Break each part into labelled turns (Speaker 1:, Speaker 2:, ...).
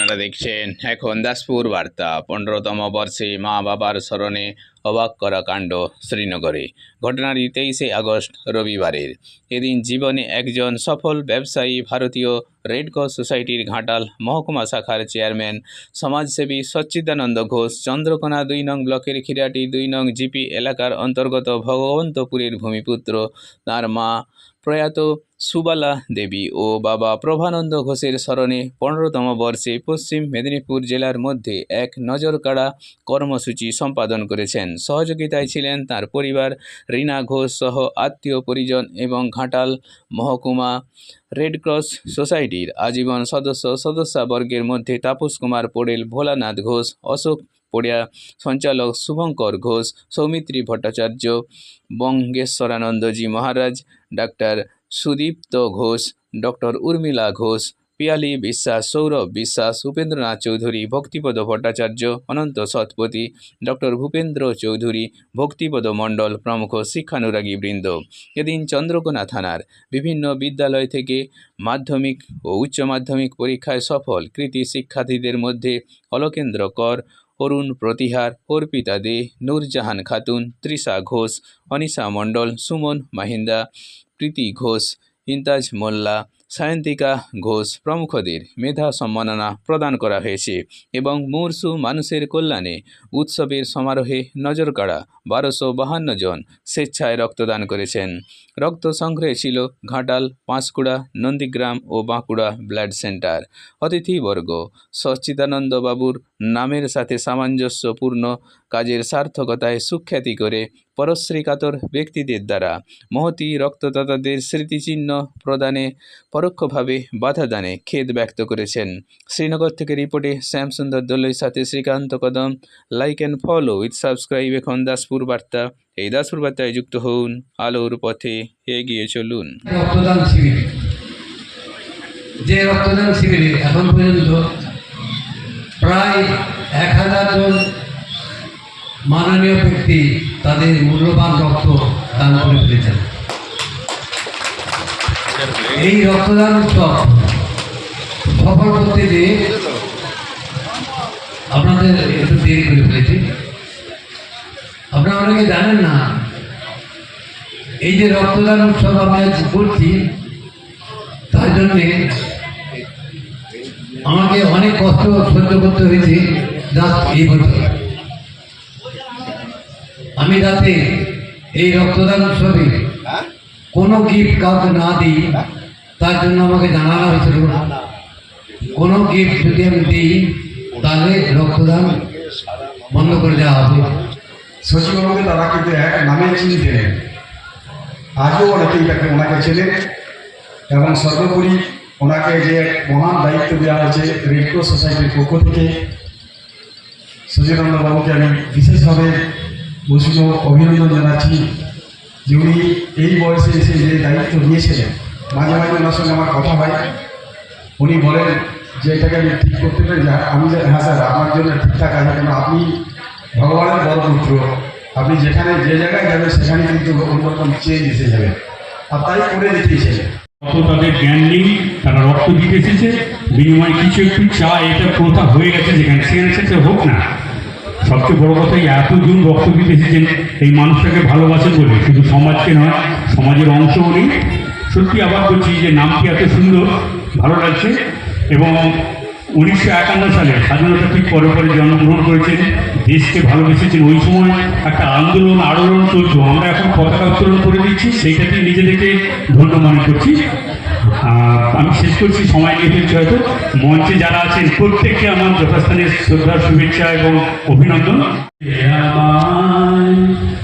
Speaker 1: আপনারা দেখছেন এখন দাসপুর বার্তা। 15তম বর্ষে মা বাবার স্মরণে অবাক করা কাণ্ড শ্রীনগরে। ঘটনাটি 23শে আগস্ট রবিবারের। এদিন জীবনে একজন সফল ব্যবসায়ী, ভারতীয় রেড ক্রস সোসাইটির ঘাটাল মহকুমা শাখার চেয়ারম্যান সমাজসেবী সচ্চিদানন্দ ঘোষ চন্দ্রকোনা 2 নং ব্লকের খিরাটি 2 নং জিপি এলাকার অন্তর্গত ভগবন্তপুরের ভূমিপুত্র। তাঁর মা প্রয়াত সুবালা দেবী ও বাবা প্রভানন্দ ঘোষের স্মরণে 15তম বর্ষে পশ্চিম মেদিনীপুর জেলার মধ্যে এক নজরকাড়া কর্মসূচি সম্পাদন করেছেন। সহযোগিতায় ছিলেন তার পরিবার, রীনা ঘোষ সহ আত্মীয় পরিজন এবং ঘাটাল মহকুমা রেড ক্রস সোসাইটির আজীবন সদস্যবর্গের মধ্যে তাপস কুমার পোড়েল, ভোলানাথ ঘোষ, অশোক পড়িয়া, সঞ্চালক শুভঙ্কর ঘোষ, সৌমিত্রী ভট্টাচার্য, বঙ্গেশ্বরানন্দজি মহারাজ, ডাক্তার সুদীপ্ত ঘোষ, ডক্টর উর্মিলা ঘোষ, পিয়ালি বিশ্বাস, সৌরভ বিশ্বাস, উপেন্দ্রনাথ চৌধুরী, ভক্তিপদ ভট্টাচার্য, অনন্ত শতপথী, ডক্টর ভূপেন্দ্র চৌধুরী, ভক্তিপদ মণ্ডল প্রমুখ শিক্ষানুরাগী বৃন্দ। এদিন চন্দ্রকোনা থানার বিভিন্ন বিদ্যালয় থেকে মাধ্যমিক ও উচ্চ মাধ্যমিক পরীক্ষায় সফল কৃতি শিক্ষার্থীদের মধ্যে অলোকেন্দ্র কর, অরুণ প্রতিহার, অর্পিতা দে, নূরজাহান খাতুন, তৃষা ঘোষ, অনিশা মণ্ডল, সুমন মাহিন্দা, প্রীতি ঘোষ, ইন্তাজ মোল্লা, সায়ন্তিকা ঘোষ প্রমুখদের মেধা সম্মাননা প্রদান করা হয়েছে এবং মুমূর্ষু মানুষের কল্যাণে উৎসবের সমারোহে নজরকাড়া 1252 জন স্বেচ্ছায় রক্তদান করেছেন। রক্ত সংগ্রহে ছিল ঘাটাল, পাঁশকুড়া, নন্দীগ্রাম ও বাঁকুড়া ব্লাড সেন্টার। অতিথিবর্গ সচ্চিদানন্দ বাবুর নামের সাথে সামঞ্জস্যপূর্ণ কাজের সার্থকতায় সুখ্যাতি করে পরশ্রীকাতর ব্যক্তিদের দ্বারা মহতী রক্তদাতাদের স্মৃতিচিহ্ন প্রদানে পরোক্ষভাবে বাধাদানে খেদ ব্যক্ত করেছেন। শ্রীনগর থেকে রিপোর্টে শ্যামসুন্দর দোলইয়ের সাথে শ্রীকান্ত কদম। Like and follow with subscribe এখন দাসপুর বার্তা। এই দাসপুর বার্তায় যুক্ত হন, আলোর পথে এগিয়ে চলুন।
Speaker 2: রক্তদান শিবির, যে রক্তদান শিবিরে এখন পর্যন্ত প্রায় 1000 জন মাননীয় ব্যক্তি তাদের মূল্যবান রক্ত দান করে ফেলেছেন। এই রক্তদান উৎসব সফল করতে যে আপনাদের একটু দেরি করে ফেলেছি। আপনারা অনেকে জানেন না, এই যে রক্তদান উৎসব আমরা করছি তার জন্যে আমাকে অনেক কষ্ট সহ্য করতে হয়েছে। এই বছর আমি যাতে এই রক্তদান উৎসবে কোনো গিফট কাউকে না দিই, তার জন্য আমাকে জানানো হয়েছিল কোনো গিফট যদি আমি দিই তাহলে রক্তদান বন্ধ করে দেওয়া হবে।
Speaker 3: শশীবাবুকে তারা কিন্তু এক নামে চিনতেন, আজও অনেকেই তাকে ওনাকে চেনেন এবং সর্বোপরি ওনাকে যে মহান দায়িত্ব দেওয়া হয়েছে রেড ক্রস সোসাইটির পক্ষ থেকে সচিদানন্দ বাবুকে আমি বিশেষভাবে বসুন অভিনন্দন জানাচ্ছি যে উনি এই বয়সে এসে যে দায়িত্ব নিয়েছিলেন। মাঝে মাঝে ওনার সঙ্গে আমার কথা হয়, উনি বলেন যে এটাকে আমি ঠিক করতে পারি, আমি হ্যাঁ স্যার আমার জন্য ঠিকঠাক আছে, কেন আপনি ভগবানের বড় পুত্র, আপনি যেখানে যে জায়গায় যাবেন সেখানে কিন্তু অন্যরকম চেঞ্জ এসে যাবে, আর তাই করে দেখিয়েছিলেন।
Speaker 4: তাদের জ্ঞান নেই, তারা রক্ত দিতে এসেছে, বিনিময়ে কিছু একটু চা, এটা প্রথা হয়ে গেছে যেখানে সেখানে সেটা হোক না। সবচেয়ে বড় কথা, এতজন রক্ত দিতে এসেছেন এই মানুষটাকে ভালোবাসে বলে, শুধু সমাজকে নয় সমাজের অংশও নেই। সত্যি আবার বলছি যে নামটি এত সুন্দর, ভালো লাগছে। এবং 1951 সালে স্বাধীনতা ঠিক পরে পরে জন্মগ্রহণ করেছেন, দেশকে ভালোবেসেছেন। ওই সময় একটা আন্দোলন চলতো, আমরা এখন পতাকা উত্তোলন করে দিচ্ছি, সেইটাতে নিজেদেরকে ধন্য মনে করছি। আমি শেষ করছি, সময় নিয়ে ফেলছি হয়তো। মঞ্চে যারা আছেন প্রত্যেককে আমার যথাস্থানে শ্রদ্ধা, শুভেচ্ছা এবং অভিনন্দন।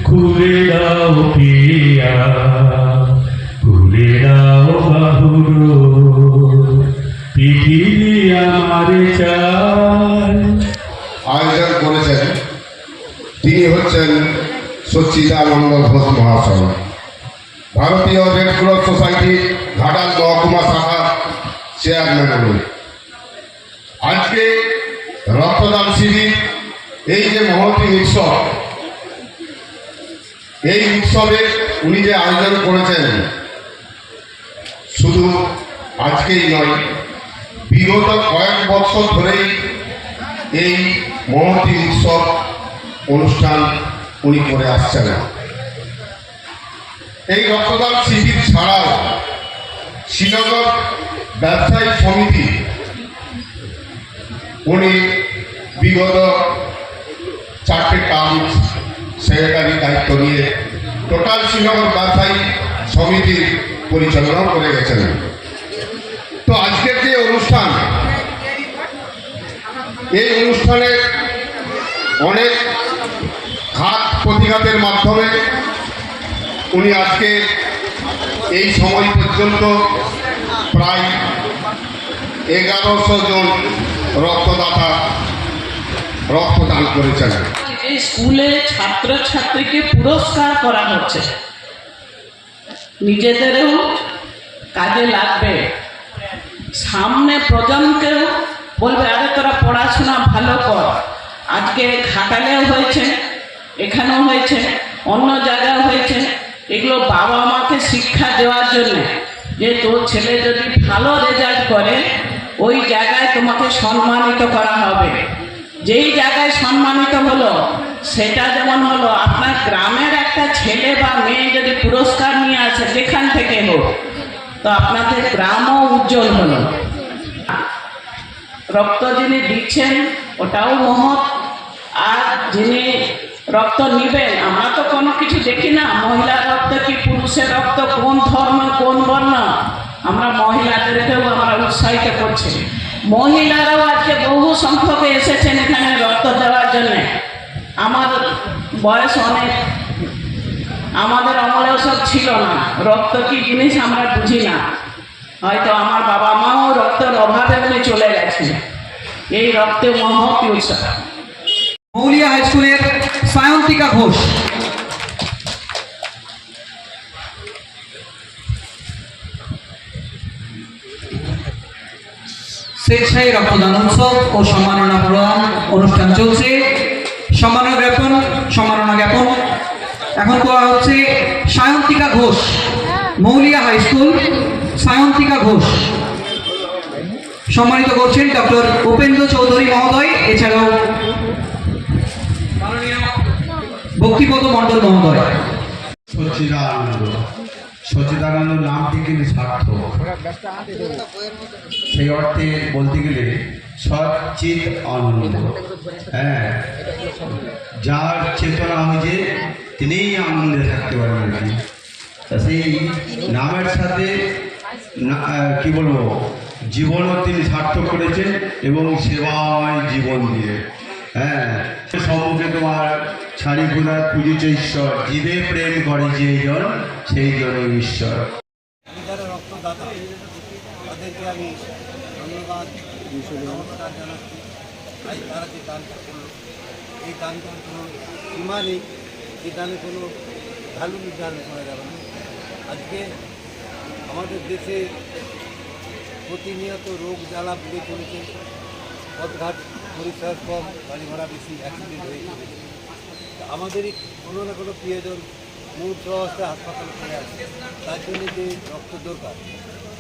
Speaker 4: খুলে দাও পিয়া, খুলে দাও বাহুরো, পৃথিবী আমার চাই।
Speaker 5: আয়োজন করেছেন তিনি হচ্ছেন সচ্চিদানন্দ ঘোষ মহাশয়, ভারতীয় রেড ক্রস সোসাইটি ঘাটাল মহকুমা শাখা চেয়ারম্যান। আজকে রক্তদান শিবির, এই যে মহতী উৎসব, এই উৎসবে উনি যে আয়োজন করেছেন শুধু আজকেই নয়, বিগত কয়েক বছর ধরেই এই মহতী উৎসব অনুষ্ঠান উনি করে আসছেন। এই রক্তদান শিবির ছাড়াও শ্রীনগর ব্যবসায়ী সমিতি উনি বিগত 4টে টার্ম সেক্রেটারি দায়িত্ব নিয়ে টোটাল শ্রীনগর ব্যবসায়ী সমিতির পরিচালনা করে গেছেন। তো আজকের যে অনুষ্ঠান, এই অনুষ্ঠানে অনেক ঘাত প্রতিঘাতের মাধ্যমে উনি আজকে এই সময় পর্যন্ত প্রায় 1100 জন রক্তদাতা রক্তদান করেছেন।
Speaker 6: এই স্কুলে ছাত্রছাত্রীকে পুরস্কার করা হচ্ছে, নিজেদেরও কাজে লাগবে, সামনে প্রজন্মকেও বলবে আরে তোরা পড়াশোনা ভালো কর। আজকে ঘাটালেও হয়েছে, এখানেও হয়েছে, অন্য জায়গায় হয়েছে। এগুলো বাবা মাকে শিক্ষা দেওয়ার জন্য যে তোর ছেলে যদি ভালো রেজাল্ট করে ওই জায়গায় তোমাকে সম্মানিত করা হবে। যেই জায়গায় সম্মানিত হলো সেটা যেমন হলো আপনার গ্রামের একটা ছেলে বা মেয়ে যদি পুরস্কার নিয়ে আসে যেখান থেকে হোক, তো আপনাদের গ্রামও উজ্জ্বল হলো। রক্ত যিনি দিচ্ছেন ওটাও মহৎ, আর যিনি রক্ত নিবেন, আমরা তো কোনো কিছু দেখি না মহিলার রক্ত কি পুরুষের রক্ত, কোন ধর্ম কোন বর্ণ, আমরা মহিলাদেরকেও আমরা উৎসাহিত করছি। মহিলারাও আজকে বহু সংখ্যকে এসেছেন এখানে রক্ত দেওয়ার জন্য। আমার বয়স অনেক, আমাদের আমলেও সব ছিল না, রক্ত কি জিনিস আমরা বুঝি না। হয়তো আমার বাবা মাও রক্তের অভাবে উনি চলে গেছেন। এই রক্তে মহৎ উৎসব।
Speaker 2: মৌলিয়া হাই স্কুলের সায়ন্তিকা ঘোষ। স্বেচ্ছায় রক্তদান উৎসব ও সম্মাননা প্রদান অনুষ্ঠান চলছে। সম্মাননা জ্ঞাপন এখন করা হচ্ছে সায়ন্তিকা ঘোষ, মৌলিয়া হাই স্কুল। সায়ন্তিকা ঘোষ সম্মানিত করছেন ডক্টর উপেন্দ্র চৌধুরী মহোদয়, এছাড়াও ভক্তিপদ মণ্ডল মহোদয়।
Speaker 3: সচ্চিদানন্দ, সচ্চিদানন্দ নামটি কিন্তু সার্থক। সেই অর্থে বলতে গেলে সচ্চিদ আনন্দ, হ্যাঁ, যার চেতনা হয়েছে তিনিই আনন্দে থাকতে পারবেন। তা সেই নামের সাথে কি বলবো, জীবনও তিনি সার্থক করেছেন এবং সেবাময় জীবন দিয়ে। হ্যাঁ, সম্মুখে তোমার ছাড়ি গুণার পুজিত ঈশ্বর, জীবে প্রেম করে যেজন সেই জন ঈশ্বর।
Speaker 7: যারা রক্তদাতা তাদেরকে আমি ধন্যবাদ নমস্কার জানাচ্ছি। তাই তারা যে দানটা করলো, এই দানটার কোনো সীমা নেই, এই দানে কোনো ভ্যালু নির্ধারণ করা যাবে না। আজকে আমাদের দেশে প্রতিনিয়ত রোগ জ্বালা বেড়ে চলেছে, পথঘাট পরিষ্কার কম, গাড়ি ঘোড়া বেশি, অ্যাক্সিডেন্ট হয়ে চলেছে। আমাদেরই কোনো না কোনো প্রিয়জন মূর্ছ অবস্থায় হাসপাতালে পড়ে আসে, তার জন্য যে রক্ত দরকার।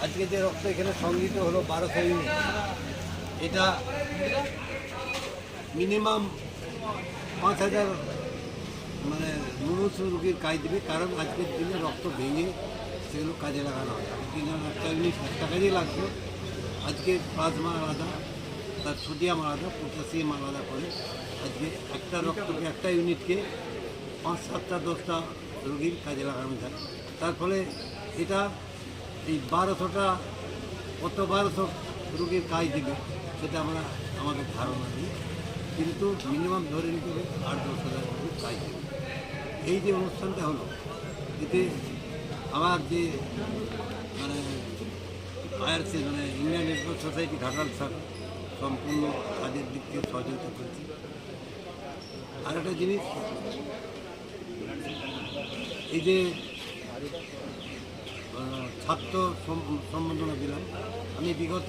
Speaker 7: আজকে যে রক্ত এখানে সংগৃহীত হলো 1200 ইউনিট, এটা মিনিমাম 5000 মানে নুরুস রোগীর কাজ দেবে। কারণ আজকের দিনে রক্ত ভেঙে সেগুলো কাজে লাগানো হয়। কিন্তু একটা ইউনিট একটা কাজেই লাগতো। আজকে প্লাজমা আলাদা, তার সোডিয়াম আলাদা, পটাশিয়াম আলাদা করে আজকে একটা রক্তকে, একটা ইউনিটকে 5, 7টা 10টা রোগীর কাজে লাগানো যায়। তার ফলে এটা এই 1200টা কত 1200 রোগীর কাজ দেবে সেটা আমাদের ধারণা নেই, কিন্তু মিনিমাম ধরে নিতে হবে 8-10 হাজার রোগীর কাজ দেবে। এই যে অনুষ্ঠানটা হলো, এতে আমার যে মানে IRC মানে Indian red cross society Ghatal শাখা সম্পূর্ণ কাজের দিক থেকে সহযোগিতা করেছি। আর একটা জিনিস, এই যে ছাত্র সম্বর্ধনা দিলাম, আমি বিগত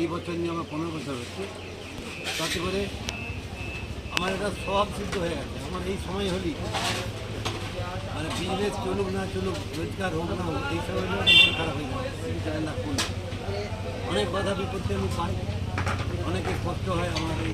Speaker 7: এই বছর নিয়ে আমার 15 বছর হচ্ছে, তাতে করে আমার একটা স্বভাব সিদ্ধ হয়ে গেছে। আমার এই সময় হলেই মানে বিজনেস চলুক না চলুক, রোজগার হোক না হোক, এই সময় মন খারাপ হয়ে যাবে না করলে। অনেক বাধা বিপত্তি আমি পাই, অনেকের কষ্ট হয় আমার এই